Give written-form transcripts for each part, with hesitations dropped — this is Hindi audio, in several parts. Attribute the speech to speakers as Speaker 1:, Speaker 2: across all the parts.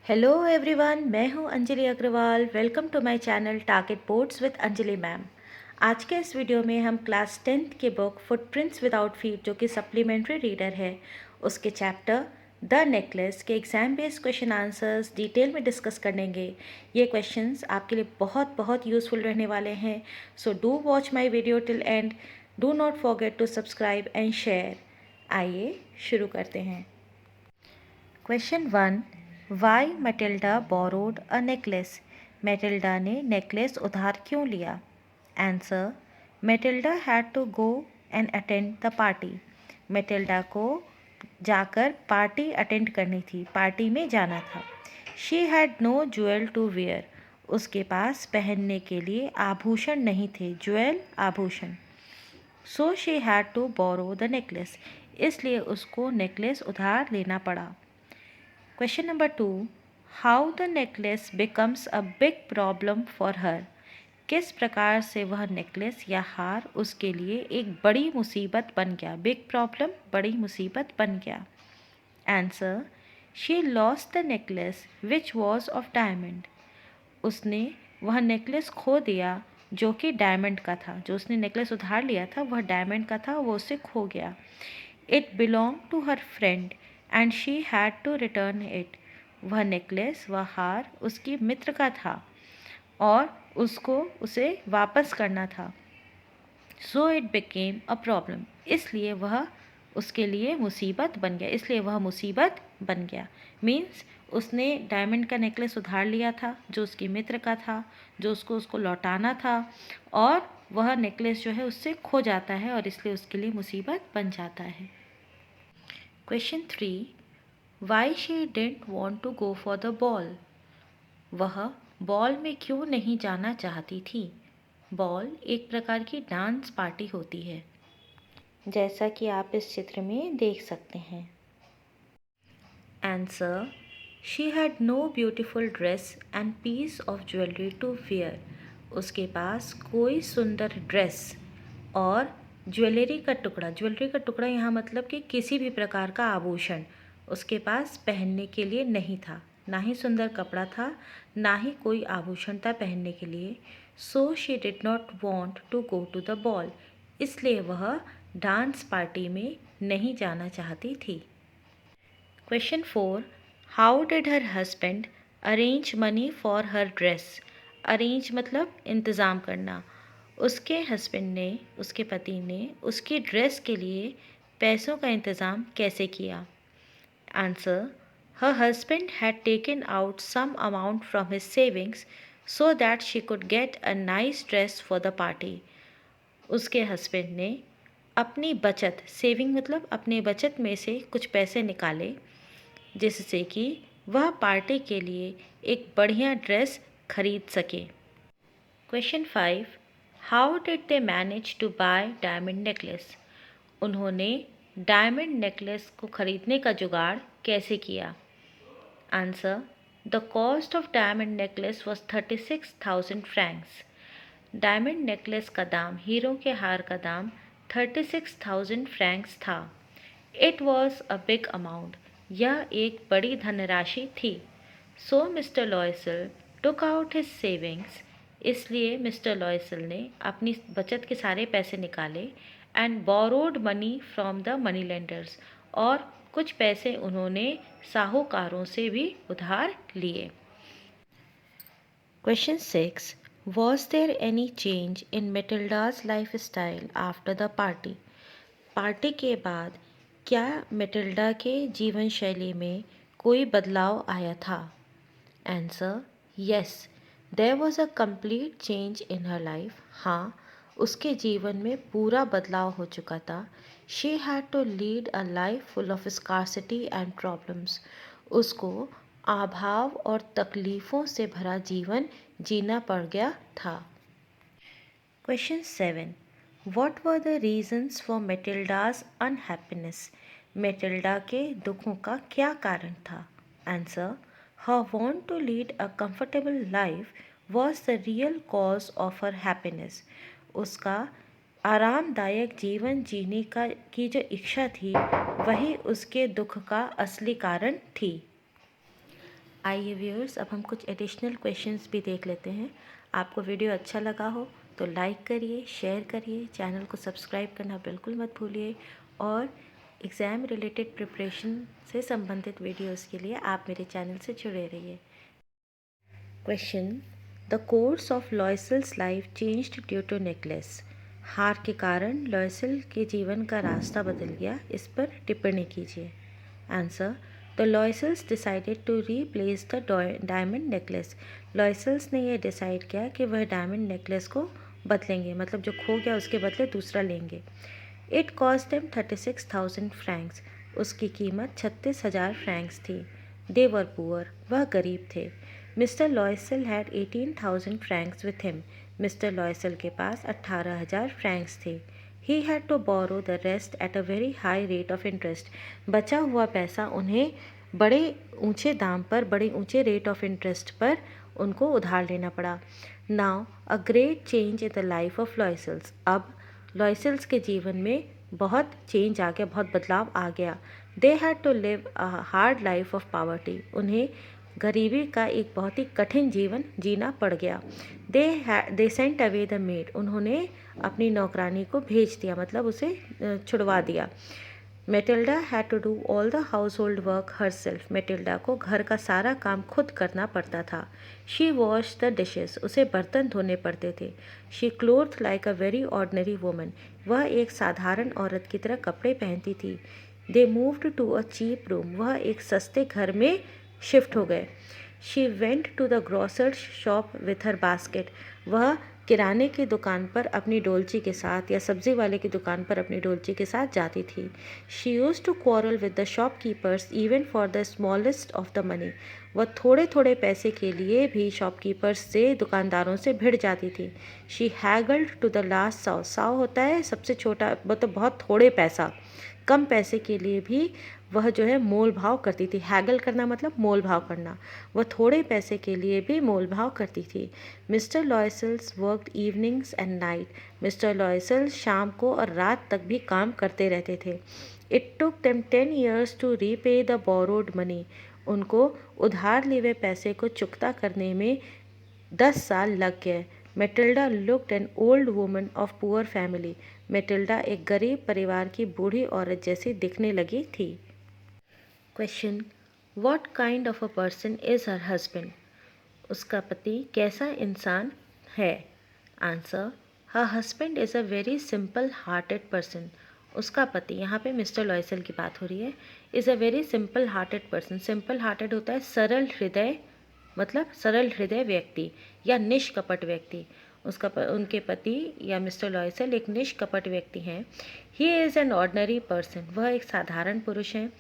Speaker 1: हेलो एवरीवन, मैं हूं Anjali Agarwal. Welcome to my channel target boards with Anjali ma'am. आज के इस वीडियो में हम क्लास 10th के बुक फुटप्रिंट्स विदाउट फीट, जो कि सप्लीमेंट्री रीडर है, उसके चैप्टर द नेकलेस के exam based question answers detail में डिस्कस करेंगे। ये क्वेश्चंस आपके लिए बहुत बहुत यूज़फुल रहने वाले हैं। So do watch my video till end. Do not forget to subscribe and share. आइए शुरू करते हैं। Question 1, why Matilda borrowed a necklace. Matilda ने नेकलेस उधार क्यों लिया? Answer, Matilda had to go and attend the party. Matilda को जाकर पार्टी अटेंड करनी थी, पार्टी में जाना था। She had no jewel to wear. उसके पास पहनने के लिए आभूषण नहीं थे, ज्वेल आभूषण। So she had to borrow the necklace. इसलिए उसको नेकलेस उधार लेना पड़ा। Question number 2, how the necklace becomes a big problem for her। किस प्रकार से वह नेकलेस या हार उसके लिए एक बड़ी मुसीबत बन गया? बिग प्रॉब्लम, बड़ी मुसीबत बन गया। Answer, she lost the necklace which was of diamond. उसने वह नेकलेस खो दिया जो कि डायमंड का था। जो उसने नेकलेस उधार लिया था वह डायमंड का था, वो उससे खो गया। It belong to her friend and she had to return it. वह नेकलेस, वह हार उसकी मित्र का था और उसको उसे वापस करना था। So it became a problem. इसलिए वह उसके लिए मुसीबत बन गया। इसलिए वह मुसीबत बन गया मीन्स उसने डायमंड का नेकलेस उधार लिया था जो उसकी मित्र का था, जो उसको लौटाना था, और वह नेकलेस जो है उससे खो जाता है और इसलिए उसके लिए मुसीबत बन जाता है। Question 3, why she didn't want to go for the ball. वह बॉल में क्यों नहीं जाना चाहती थी? बॉल एक प्रकार की डांस पार्टी होती है, जैसा कि आप इस चित्र में देख सकते हैं। Answer, she had no beautiful dress and piece of jewellery to wear. उसके पास कोई सुंदर ड्रेस और ज्वेलरी का टुकड़ा यहाँ मतलब कि किसी भी प्रकार का आभूषण उसके पास पहनने के लिए नहीं था। ना ही सुंदर कपड़ा था, ना ही कोई आभूषण था पहनने के लिए। So she did not want to go to the ball. इसलिए वह डांस पार्टी में नहीं जाना चाहती थी। Question 4, how did her husband arrange money for her dress. Arrange मतलब इंतज़ाम करना। उसके हस्बैंड ने, उसके पति ने उसकी ड्रेस के लिए पैसों का इंतज़ाम कैसे किया? Answer, her husband had taken out some amount from his savings so that she could get a nice dress for the party. उसके हस्बैंड ने अपनी बचत, सेविंग मतलब अपने बचत में से कुछ पैसे निकाले जिससे कि वह पार्टी के लिए एक बढ़िया ड्रेस खरीद सके। Question 5, how did they manage to buy diamond necklace. उन्होंने डायमंड नेकलेस को खरीदने का जुगाड़ कैसे किया? Answer, the cost of diamond necklace was 36,000 francs. Diamond necklace का दाम, हीरो के हार का दाम 36,000 फ्रैंक्स था। It was a big amount. यह एक बड़ी धनराशि थी। So mister Loisel took out his savings. इसलिए मिस्टर लॉयसल ने अपनी बचत के सारे पैसे निकाले and borrowed money from the moneylenders, और कुछ पैसे उन्होंने साहूकारों से भी उधार लिए। Question 6, was there any change in Mathilde's lifestyle after the party. Party के बाद क्या मेटिल्डा के जीवन शैली में कोई बदलाव आया था? Answer, yes, there was a complete change in her life. हाँ, उसके जीवन में पूरा बदलाव हो चुका था। She had to lead a life full of scarcity and problems. उसको अभाव और तकलीफ़ों से भरा जीवन जीना पड़ गया था। Question 7, What were the reasons for Matilda's unhappiness? Matilda के दुखों का क्या कारण था? Answer, her want to lead a comfortable life was the real cause of her happiness. उसका आरामदायक जीवन जीने की जो इच्छा थी वही उसके दुख का असली कारण थी। आइए व्यूअर्स, अब हम कुछ एडिशनल क्वेश्चंस भी देख लेते हैं। आपको वीडियो अच्छा लगा हो तो लाइक करिए, शेयर करिए, चैनल को सब्सक्राइब करना बिल्कुल मत भूलिए और एग्ज़ाम रिलेटेड प्रिपरेशन से संबंधित वीडियोस के लिए आप मेरे चैनल से जुड़े रहिए। Question, the course of Loisels life changed due to necklace. हार के कारण लॉयसेल के जीवन का रास्ता बदल गया, इस पर टिप्पणी कीजिए। Answer, the Loisels decided to replace the diamond necklace. Loisels ने यह डिसाइड किया कि वह डायमंड नेकलेस को बदलेंगे, मतलब जो खो गया उसके बदले दूसरा लेंगे। It cost them 36,000 Franks. उसकी कीमत 36,000 फ्रैंक्स थी। दे वर पुअर, वह गरीब थे। Mister Loisel had 18,000 francs with him. Mister Loisel के पास 18,000 फ्रैंक्स थे। He had to borrow the rest at a very high rate of interest. बचा हुआ पैसा उन्हें बड़े ऊंचे दाम पर, बड़े ऊंचे रेट ऑफ इंटरेस्ट पर उनको उधार लेना पड़ा। Now a great change in the life of Loisels. अब लॉयसेल्स के जीवन में बहुत चेंज आ गया, बहुत बदलाव आ गया। They had to live a hard life of poverty. उन्हें गरीबी का एक बहुत ही कठिन जीवन जीना पड़ गया। They sent away the made. उन्होंने अपनी नौकरानी को भेज दिया, मतलब उसे छुड़वा दिया। Matilda had to do all the household work herself. मेटिल्डा को घर का सारा काम खुद करना पड़ता था। She wash the dishes. उसे बर्तन धोने पड़ते थे। She cloth like a very ordinary woman. वह एक साधारण औरत की तरह कपड़े पहनती थी। They moved to a cheap room. वह एक सस्ते घर में शिफ्ट हो गए। She went to the grocer's shop with her basket. वह किराने की दुकान पर अपनी डोलची के साथ या सब्ज़ी वाले की दुकान पर अपनी डोलची के साथ जाती थी। She use to quarrel with the shopkeepers even for the smallest of the money. वह थोड़े थोड़े पैसे के लिए भी शॉपकीपर्स से, दुकानदारों से भिड़ जाती थी। She haggled to the last sou. Sou होता है सबसे छोटा, मतलब बहुत थोड़े पैसा, कम पैसे के लिए भी वह जो है मोल भाव करती थी। हैगल करना मतलब मोल भाव करना। वह थोड़े पैसे के लिए भी मोल भाव करती थी। Mister Loisels worked evenings and night. Mister Loisel शाम को और रात तक भी काम करते रहते थे। It took them 10 years to repay the borrowed money. उनको उधार लिए हुए पैसे को चुकता करने में 10 साल लग गए। Matilda looked an old woman of poor family. Matilda एक गरीब परिवार की बूढ़ी औरत जैसी दिखने लगी थी। Question, what kind of a person is her husband. उसका पति कैसा इंसान है। Answer, her husband is a very simple hearted person. उसका पति, यहाँ पे मिस्टर लॉयसेल की बात हो रही है, is a very simple hearted person. Simple hearted होता है सरल हृदय, मतलब सरल हृदय व्यक्ति या निष्कपट व्यक्ति। उनके पति या मिस्टर लॉयसेल एक निष्कपट व्यक्ति हैं। He is an ordinary person. वह एक साधारण पुरुष हैं।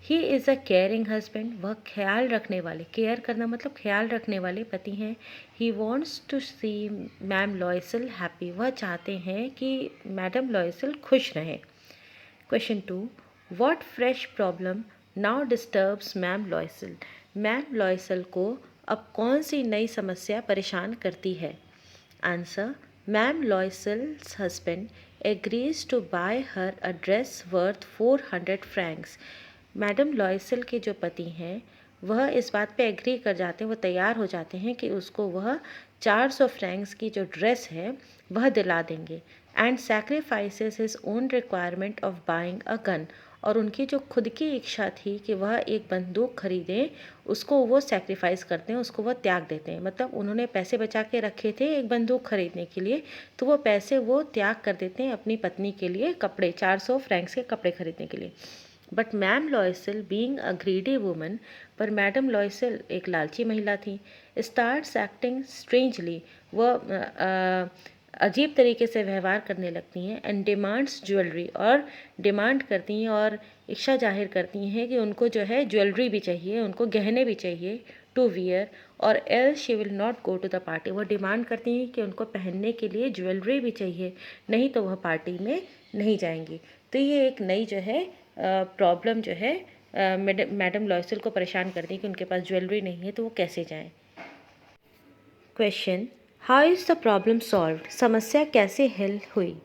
Speaker 1: He is a caring husband. वह ख्याल रखने वाले, केयर करना मतलब ख्याल रखने वाले पति हैं। He wants to see ma'am Loisel happy. वह चाहते हैं कि मैडम लॉयसेल खुश रहें। Question 2, what fresh problem now disturbs ma'am Loisel. Ma'am Loisel को अब कौन सी नई समस्या परेशान करती है। Answer, ma'am Loisel's husband agrees to buy her a dress worth 400 francs. Madam Loisel के जो पति हैं वह इस बात पे एग्री कर जाते हैं, वो तैयार हो जाते हैं कि उसको वह 400 फ्रैंक्स की जो ड्रेस है वह दिला देंगे। And sacrifices his own requirement of buying a gun. और उनकी जो खुद की इच्छा थी कि वह एक बंदूक खरीदें, उसको वो सैक्रिफाइस करते हैं, उसको वह त्याग देते हैं। मतलब उन्होंने पैसे बचा के रखे थे एक बंदूक खरीदने के लिए, तो वो पैसे वो त्याग कर देते हैं अपनी पत्नी के लिए कपड़े, 400 फ्रैंक्स के कपड़े खरीदने के लिए। But ma'am Loisel being a greedy woman, पर मैडम लॉयसेल एक लालची महिला थी। Starts acting strangely. वह अजीब तरीके से व्यवहार करने लगती हैं। एंड डिमांड्स ज्वेलरी, और डिमांड करती हैं और इच्छा जाहिर करती हैं कि उनको जो है ज्वेलरी भी चाहिए, उनको गहने भी चाहिए टू वियर, और else she will not go to the party. वह डिमांड करती हैं कि उनको पहनने के लिए ज्वेलरी भी चाहिए, नहीं तो वह पार्टी में नहीं जाएंगी। तो ये एक नई जो है प्रॉब्लम जो है मैडम लॉयसेल को परेशान करती है कि उनके पास ज्वेलरी नहीं है तो वो कैसे जाएं। Question, how is the problem solved. समस्या कैसे हल हुई।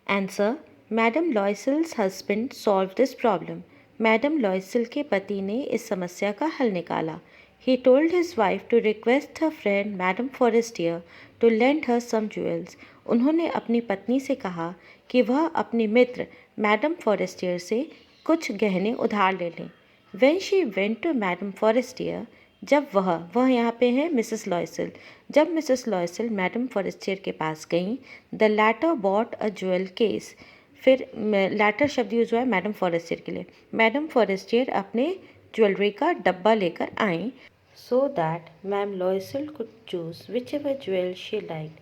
Speaker 1: Answer, madam Loisel's husband solve this problem. Madam Loisel के पति ने इस समस्या का हल निकाला। He told his wife to request her friend madam Forestier to lend her some jewels. उन्होंने अपनी पत्नी से कहा कि वह अपनी मित्र मैडम फॉरेस्टियर से कुछ गहने उधार ले लें। When she went to madam Forestier, जब वह यहाँ पे है मिसेस लॉयसल, जब मिसेस लॉयसल मैडम फॉरेस्टियर के पास गईं, the latter bought a jewel case. फिर लैटर शब्द यूज हुआ है मैडम फॉरेस्टियर के लिए। मैडम फॉरेस्टियर अपने ज्वेलरी का डब्बा लेकर आईं so that ma'am Loisel could choose whichever jewel she like,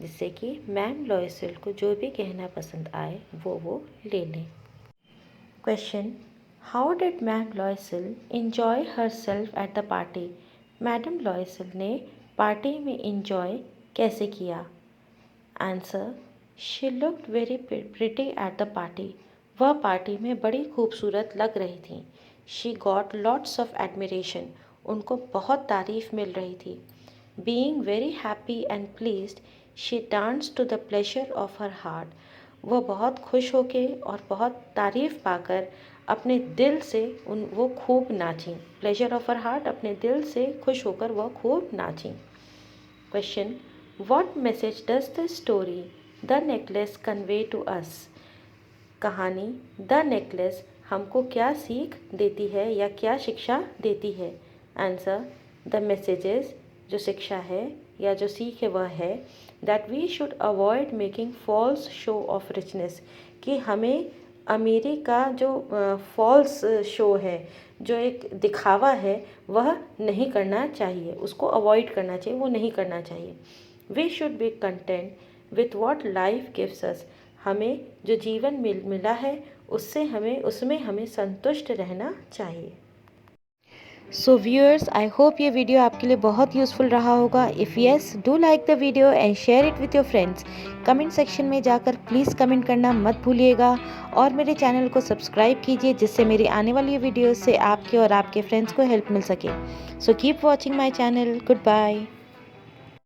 Speaker 1: जिससे कि मैम लॉयसल को जो भी गहना पसंद आए वो ले लें। Question, how did ma'am Loisel enjoy herself at the party? Madam Loisel ने पार्टी में इंजॉय कैसे किया? Answer, she looked very pretty at the party. वह पार्टी में बड़ी खूबसूरत लग रही थी। She got lots of admiration. उनको बहुत तारीफ मिल रही थी। Being very happy and pleased, she dance to the pleasure of her heart. वह बहुत खुश होके और बहुत तारीफ पाकर अपने दिल से वो खूब नाचीं। प्लेजर ऑफ हर हार्ट, अपने दिल से खुश होकर वह खूब नाचीं। Question, What message does the story The Necklace convey to us? कहानी द नेकलेस हमको क्या सीख देती है या क्या शिक्षा देती है? आंसर, द मैसेजेस, जो शिक्षा है या जो सीख है वह है that we should avoid making false show off richness, कि हमें अमीरी का जो फॉल्स शो है, जो एक दिखावा है, वह नहीं करना चाहिए, उसको अवॉइड करना चाहिए, वो नहीं करना चाहिए। We should be content with what life gives us. हमें जो जीवन मिला है उसमें हमें संतुष्ट रहना चाहिए। सो व्यूअर्स, आई होप ये वीडियो आपके लिए बहुत यूज़फुल रहा होगा। If yes, do like the video and share it with your friends. Comment section में जाकर प्लीज़ कमेंट करना मत भूलिएगा और मेरे चैनल को सब्सक्राइब कीजिए, जिससे मेरी आने वाली वीडियोस से आपके और आपके फ्रेंड्स को हेल्प मिल सके। So keep watching my channel. Good bye.